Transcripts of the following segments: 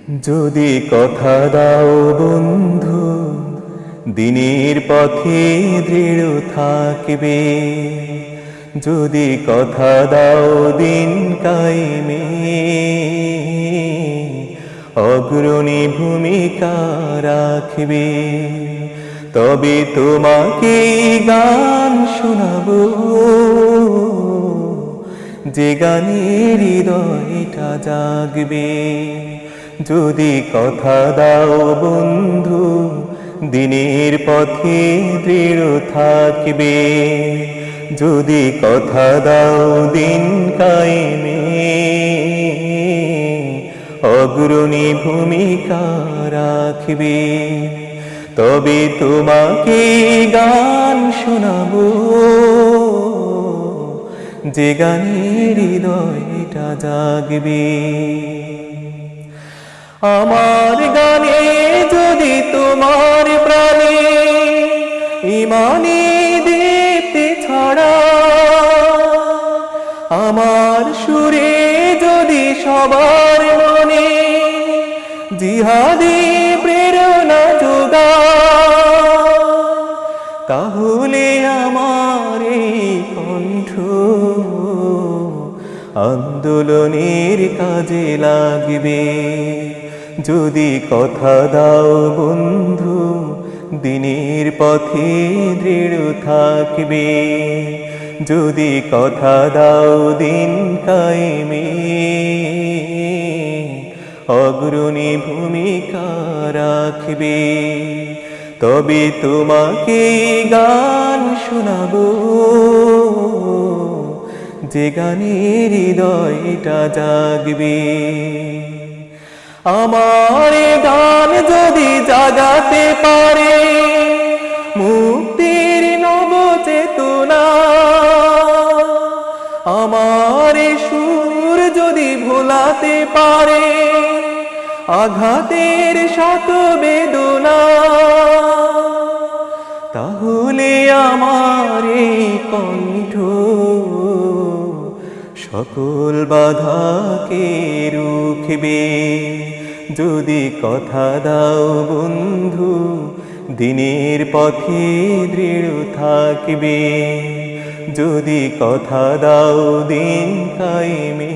যদি কথা দাও বন্ধু, দিনের পথে দৃঢ় থাকবে। যদি কথা দাও দিন কায়েমে, অগ্রণী ভূমিকা রাখবে। তবে তোমাকে গান শোনাবো, যে গানের হৃদয়টা জাগবে। যদি কথা দাও বন্ধু, দিনের পথে দৃঢ় থাকবে। যদি কথা দাও দিন কায়েমে, অগ্রণী ভূমিকা রাখবে। তবে তোমাকে গান শোনাবো, যে গানের হৃদয়টা জাগবে। আমার গানে যদি তোমার প্রাণে ইমানি দীপ্তি ছড়া, আমার সুরে যদি সবার মনে জিহাদি প্রেরণা যোগা, তাহলে আমার এই কণ্ঠ আন্দোলনের কাজে লাগবে। যদি কথা দাও বন্ধু, দিনের পথে দৃঢ় থাকবে। যদি কথা দাও দিন কায়েমে, অগ্রণী ভূমিকা রাখবে। তবে তোমাকে গান শোনাবো, যে গানের হৃদয়টা জাগবে। আমার গান যদি জাগাতে পারে মুক্তির নব চেতনা, আমার সুর যদি ভোলাতে পারে আঘাতের শত বেদনা, তাহলে আমার এই কণ্ঠ সকল বাধাকে রুখবে। যদি কথা দাও বন্ধু, দিনের পথে দৃঢ় থাকবে। যদি কথা দাও দিন কায়েমে,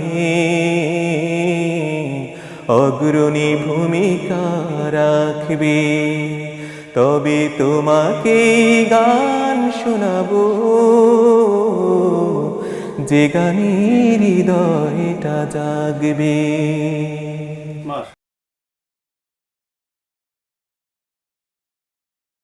অগ্রণী ভূমিকা রাখবে। তবে তোমাকে গান শোনাবো, যে গানের হৃদয়টা জাগবে।